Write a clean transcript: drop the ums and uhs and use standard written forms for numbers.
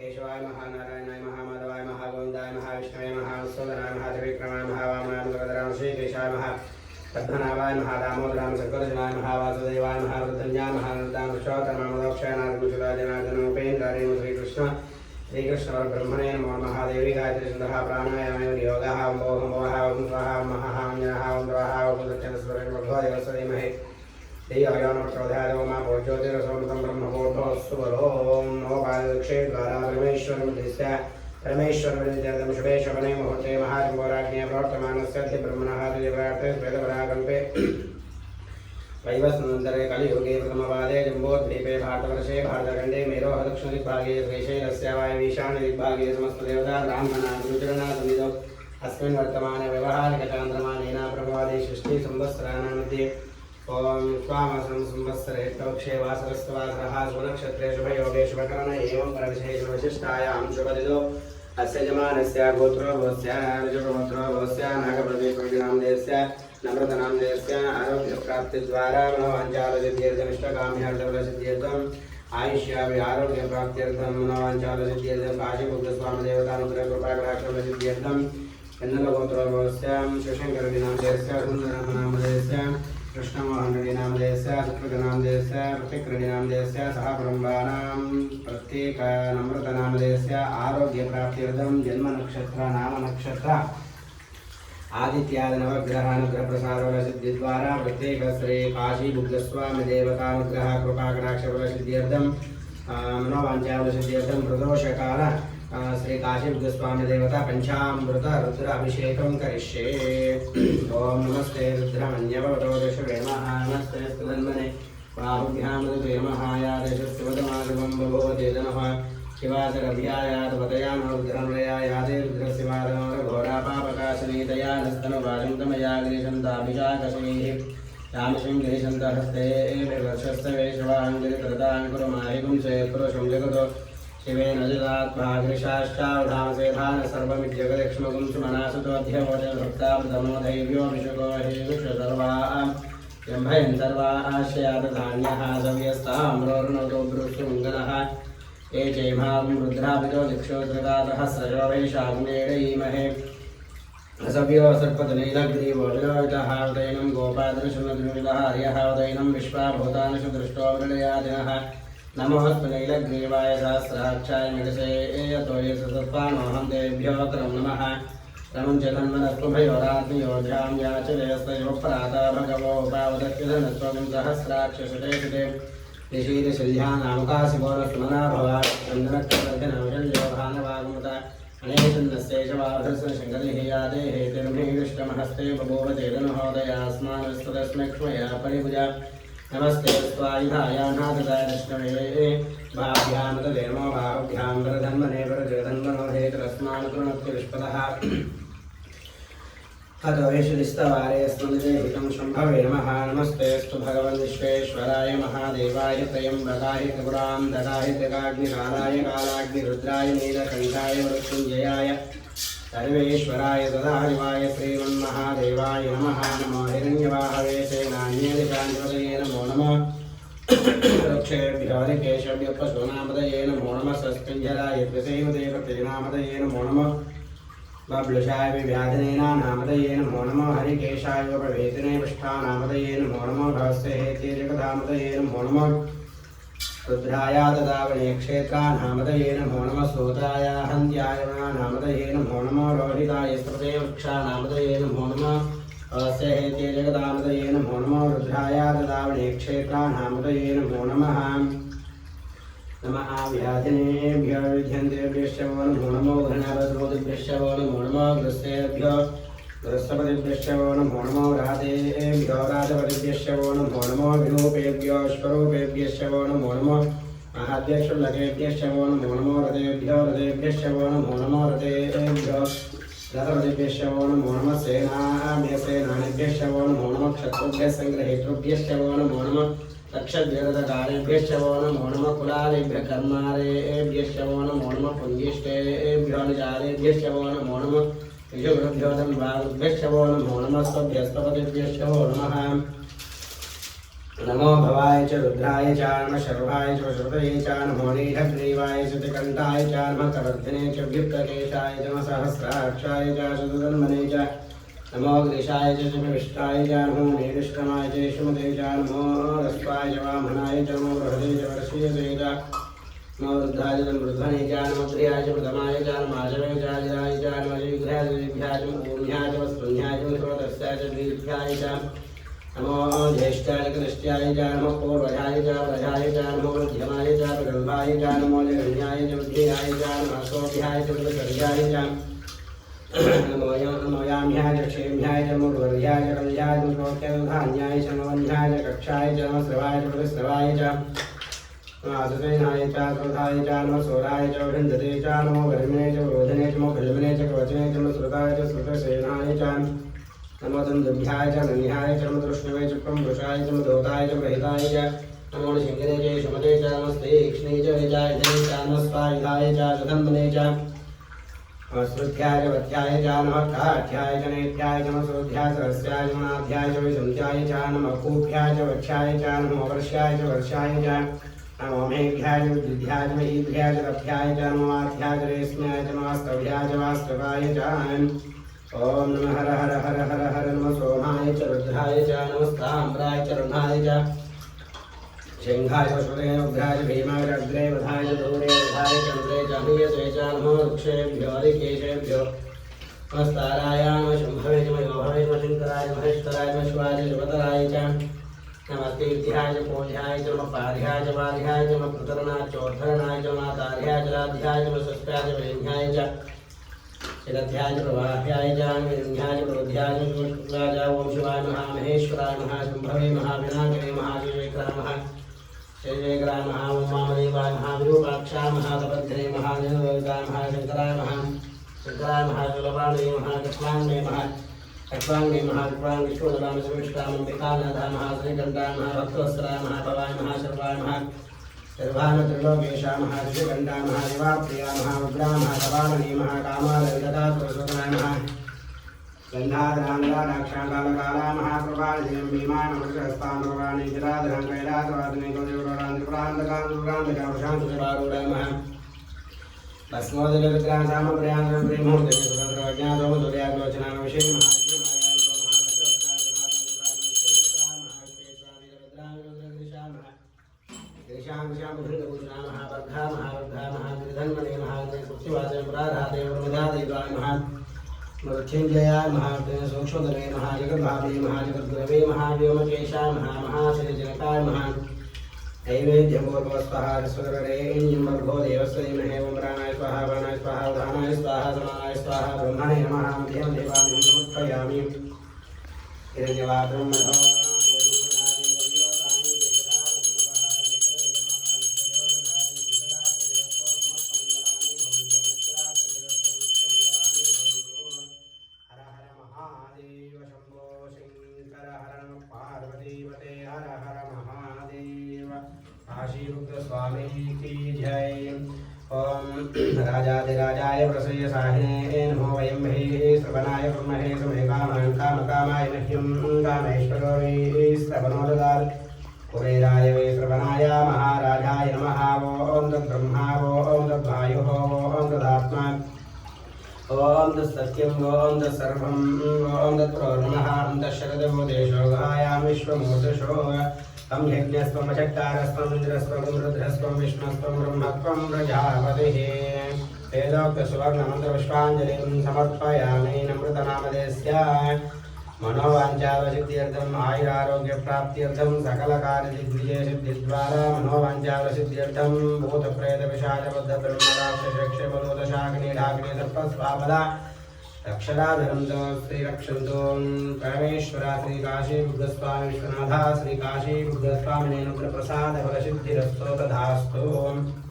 केशवाय महानारायणाय महामाधवाय महागोविंदाय महाविष्णवे महासोदराय महात्रिविक्रमाय महावामनाय महागदराय श्रीकेशाय महापद्मनाभाय महादामोदराय शंकरजनाय महावासुदेवाय महावृद्धन्याय महानन्दाय विश्वकर्माय मोक्षाय नारदमुषदाय जनार्दन उपेन्द्राय श्रीकृष्ण ब्रह्मणे नमो महादेवी गायत्री छन्दः प्राणायामेव योगः ओम भवः ओम स्वाहा ओम महः ओम जनः ओम द्वाहा ओम दक्षिणस्वरे भगवदेवस्य धीमहि धियायानप्रचोदयादोमा ज्योतिरसोमृतं ब्रह्मभूर्भुवस्सुवरो नमो पाददक्षे द्वारा परमेश्वरविद्यार्थं शुभे शवने मुहूर्ते महाजम्बोराज्ञे प्रवर्तमानस्य ब्रह्मणः दिव्यप्रार्थे श्वेतपराकल्पे वैवस्वतन्त्रे कलियुगे प्रथमपादे जम्बोद्वीपे भारतवर्षे भारतखण्डे मेरोः दक्षिणदिग्भागे श्रीशैलस्य वायव्यीशान्यदिग्भागे समस्तदेवता ब्राह्मणाः गुरुचरणा सन्निधौ अस्मिन् वर्तमाने व्यवहारिकचान्द्रमानेन प्रभवादि सृष्टिसंवत्सराणां मध्ये ओम स्वामसं संवत्सरे प्रवक्षे वासरस्तवासरः स्वनक्षत्रे शुभयोगे शुभकरण एवं परविशेषविशिष्टायां शुभदिदो अस्य जमानस्य गोत्रोभवस्य ऋजुगोत्रोभवस्य नागप्रदेशनामदेशस्य नम्रतनामदेशस्य आरोग्यप्राप्तिद्वारा मनोवाञ्छालसिद्ध्यर्थमिष्टकाम्यर्थफलसिद्ध्यर्थम् आयुष्याभि आरोग्यप्राप्त्यर्थं मनोवाञ्छालसिद्ध्यर्थं काशीपुत्रस्वामिदेवतानुग्रहकृपाकटाक्षफलसिद्ध्यर्थं कन्नडगोत्रोभवस्य शिवशङ्करनामदेशस्य सुन्दरनामदेशस्य कृष्णमोहनरेड्डिनामदेशस्य सुकृतनामदेशस्य प्रतिकृतिनामदेशस्य सह ब्रह्माणां प्रत्येक नम्रतनामदेशस्य आरोग्यप्राप्त्यर्थं जन्मनक्षत्र नामनक्षत्र आदित्यादि नवग्रहानुग्रहप्रसादफलसिद्धिद्वारा प्रत्येक श्री काशीबुद्धस्वामिदेवतानुग्रह कृपाकटाक्षफलसिद्ध्यर्थं मनोवाञ्छाफलसिद्ध्यर्थं प्रदोषकाल श्री काशीबुद्धस्वामिदेवता पंचामृत रुद्र अभिषेकं करिष्ये। ओम नमस्ते रुद्रमन्यवतो दशवे नमस्ते स्तुवन्मने बाहुभ्यां ददे नमः या दशस्तुवदमागमं भगवते नमः शिवाचरभ्यायातपतया रुद्रमया यादे रुद्रशिवादमघोरापापकाशनीतया नस्तनवाजन्तमया गिरिशन्ताभिषाकशैः रामशङ्करिशन्तहस्ते वर्षस्तवेशवाङ्गिरिकृताङ्कुरमाहिगुं चेत्पुरुषं जगतो शिवेन जगात्माग्निशाश्चावधामसेधान सर्वमिज्जगदक्ष्मगुं सुमनासुतोऽध्यवोचभक्तावृतमो दैव्यो विशुको हे विश्वसर्वाः जम्भयन् सर्वाश्रयादधान्यः सव्यस्ताम्रोर्णतो ब्रूष्टुमङ्गलः ये चैमां रुद्राभितो दिक्षोत्रगातः स्रजोभैषाग्नेरयीमहे असव्यो सर्पतनैलग्रीवोजलोहितः उदयनं गोपादृशुनद्रुमिलः हर्यः उदयनं विश्वाभूतानुषु मृडयादिनः नमोऽस्तुनैलग्रीवाय सहस्राक्षाय मिडसे यतो यशसत्त्वानोऽहं तेभ्यो तरं नमः रमं च तन्मनस्तुभयोरात्मयोध्यां याचलेस्तयोपराता भगवो उपावदत्युधनस्त्वं सहस्राक्षसुते सुते निशीलशल्यानामुकाशिवोरसुमना भवा चन्दनक्षरजनवशल्यो भानवागमुत अनेतन्नस्यैषवाभस्य शङ्करिः यादे हेतिर्मेष्टमहस्ते बभूव चेतनहोदयास्मानस्तदस्मैक्ष्मया परिभुजा नमस्ते स्वायुधायानाथदाय दष्टवे भाभ्यां तदेमो बाहुभ्यां वरधन्मने वरजधन्मनो हेतरस्मान् कृणोत्य विष्पदः अतवेशलिस्तवारे स्मृतिहितं शम्भवे नमः नमस्तेऽस्तु भगवन् विश्वेश्वराय महादेवाय त्र्यम्बकाय त्रिपुरां ददाय त्रिकाग्निकालाय कालाग्निरुद्राय नीलकण्ठाय मृत्युञ्जयाय सर्वेश्वराय सदाशिवाय श्रीमन्महादेवाय नमः नमो हिरण्यवाहवे सेनान्यदिशान्पदये नमो नमः रक्षेभ्यो ऋकेशभ्यो पशूनामदये नमो नमः सस्पिञ्जराय त्रिसेवदेवतेनामदये नमो नमः बब्लुषाय विव्याधिनेनामदये नमो नमः हरिकेशाय प्रवेदिने पृष्ठानामदये नमो नमः रहस्य हेते जगदामदये नमो नमः रुद्राय ददावणे क्षेत्रानामदये नमो नमः सूत्राय हन्त्याय नामदये नमो नमः रोहिताय स्मृते वृक्षानामदये नमो नमः अस्य हेते जगदामदये नमो नमः रुद्राय ददावणे क्षेत्रानामदये नमो नमः नमः व्याधिनेभ्यो विध्यन्तेभ्यश्च वो नमो नमो घृणावसरोदिभ्यश्च वो नमो नमः ग्रस्तेभ्यो ग्रस्तपतिभ्यश्च वो नमो नमो राधेभ्यो राजपतिभ्यश्च वो नमो नमो विरूपेभ्यो स्वरूपेभ्यश्च वो नमो नमो महाभ्यक्षुल्लकेभ्यश्च वो नमो नमो रथेभ्यो रथेभ्यश्च वो नमो नमो रथेभ्यो रथपतिभ्यश्च वो नमो नमः सेनाभ्यश्च वो नमो नमः क्षत्रुभ्यः सङ्ग्रहेतृभ्यश्च वो नमो नमः तक्षद्विरतकारेभ्यश्च वो नमो नमः कुलालेभ्यः कर्मारेभ्यश्च वो नमो नमः पुञ्जिष्टेभ्यो निजारेभ्यश्च वो नमो नमः विजुगुरुभ्यो धन्वागुभ्यश्च वो नमो नमः स्वभ्यस्तपतिभ्यश्च वो नमः नमो भवाय च रुद्राय च नमः शर्वाय च श्रुतये च नमो नीलग्रीवाय च कंठाय च नमः कवर्धने च व्युत्तकेशाय च नमः सहस्राक्षाय च शतधन्वने च नमो ग्रीशाय च विष्टाय च नमो नीलिष्टमाय च यशमते च नमो रस्वाय च वामनाय च नमो बृहदे च वर्षीयसे च नमो वृद्धाय च वृद्धने च नमो प्रियाय च प्रथमाय च नमो आजवे च आजिराय च नमो शीघ्राय च शीघ्राय च ऊर्ध्याय च वस्त्रन्याय च सर्वतस्याय च दीर्घाय च नमो ज्येष्ठाय कृष्टाय च नमो पूर्वजाय च व्रजाय च नमो मध्यमाय च प्रगल्भाय च नमो जगन्याय च बुद्धियाय च नमो सोऽध्याय च प्रगर्याय च नमो याम्याय च क्षेम्याय च नमो वर्याय च कल्याय च प्रोक्तधान्याय च नमो वन्याय च कक्षाय च नमो श्रवाय च प्रतिश्रवाय च नमो आसुसेनाय च श्रोताय च नमो सोराय च वृन्दते च नमो वर्मिणे च प्रोधने च नमो खल्मने च कवचने च नमो श्रुताय च श्रुतसेनाय च नमो दन्दुभ्याय च नन्याय च नमो दृष्णवे च प्रमृषाय च दोताय च प्रहिताय च नमो शिङ्गरे च शुमते च नमस्ते इक्ष्णे च विजायते च नमस्वायुधाय च जधन्मने च नमस्कृत्याय च वत्याय च नमः काठ्याय च नेत्याय च नमः सोऽध्याय च रस्याय च मनाध्याय च विसन्त्याय च नमः कूभ्याय च वक्ष्याय च नमो वर्ष्याय च वर्षाय च नमो मेघ्याय च विद्याय च महीभ्याय च रथ्याय च नमो आध्याय च रेस्म्याय च नमस्तभ्याय च वास्तवाय च ओम नमः हर हर हर हर हर नमः सोमाय च रुद्राय च नमस्ताम्राय च रुणाय च सिंहाय च श्रुतेन उग्राय च भीमाय च अग्रे वधाय च दूरे वधाय च चन्द्रे च हीयसे च नमो वृक्षेभ्यो हरिकेशेभ्यो नमस्ताराय नमः शम्भवे च मयोभवे च शङ्कराय च महेश्वराय च शिवाय च शिवतराय च नमस्ते इत्याय च पूज्याय च नमः पार्याय च वार्याय च नमः प्रतरणाय च चोद्धरणाय च नमः तार्याय च राध्याय च नमः सस्याय च वेद्याय च शिरध्याय च प्रवाह्याय च विरन्ध्याय च प्रोध्याय च शुक्लाय च ओम शिवाय महामहेश्वराय महाशम्भवे महाविनायकाय महादेवेक्राय महाशैवेक्राय महाउमामदेवाय महाविरूपाक्षाय महातपध्रे महादेवकाय महाशङ्कराय महाशङ्कराय महाशूलपाणये महाकट्वाङ्गे महाकट्वाङ्गे महाकट्वाङ्गेश्वराय समिष्टामम्बिकानाथाय महाश्रीकण्ठाय महाभक्तवत्सलाय महाभवाय महाशर्वाय सर्वान् त्रिलोकेशा महाऋषिकण्ठा महादेवाप्रिया महामुद्रा महाकपालनी महाकामालयिता प्रसूनाय गन्धाधराङ्गाक्षाकालकाला महाप्रभादेवं भीमाय नमस्तानुराणि जराधरं कैलासवादिने गौरवरान्ध्रप्रान्तकान्तुरान्धकावशान्तुरारूढाय महा भस्मोदयविग्रहसामप्रयान्तं प्रेमोदये सुभद्रवज्ञातोमुदयाग्लोचनां विषये मृत्युंजयाय महादेव सूक्ष्मधरे महाजगद्भावे महाजगद्गुरवे महाव्योमकेशाय महामहाशयजनकाय नैवेद्यमूर्वस्वः स्वरे देवस्य धीमहि ओं प्राणाय स्वाहा प्राणाय स्वाहा उदानाय स्वाहा समानाय स्वाहा ब्रह्मणे नमः मध्यं देवानि समर्पयामि हिरण्यवात्रं स्वामी की जय। ओम राजाधिराजाय प्रसय साहिने नमो वयं हि श्रवणाय ब्रह्मणे समेकामान् कामकामाय मह्यं कामेश्वरो वै श्रवणो ददातु कुबेराय वै श्रवणाय महाराजाय नमः। ओम तद्ब्रह्मा ओम तद्वायुः ओम तदात्मा ओम तत्सत्यं ओम तत्सर्वं ओम तत्प्रोर्णः ओम तत्शरदो देशो गायां विश्वमूर्तिषो तम यज्ञस्त्वं चक्कारस्त्वं इन्द्रस्त्वं रुद्रस्त्वं विष्णुस्त्वं ब्रह्मत्वं प्रजापतिः वेदोक्तसुवर्णमन्त्रपुष्पाञ्जलिं समर्पयामि नमृतनामधेयस्य मनोवाञ्छावसिद्ध्यर्थम् आयुरारोग्यप्राप्त्यर्थं सकलकार्यसिद्धिद्वारा मनोवाञ्छावसिद्ध्यर्थं भूतप्रेतपिशाचबद्धतरुणराक्षसयक्षपदोदशाग्निडाग्निसर्पस्वापदा रक्षराधरं श्रीरक्षन्तु परमेश्वर श्री काशी बुद्धस्वामी विश्वनाथ श्री काशी बुद्धस्वामिने अनुग्रहप्रसाद फलसिद्धिरस्तु तथास्तु।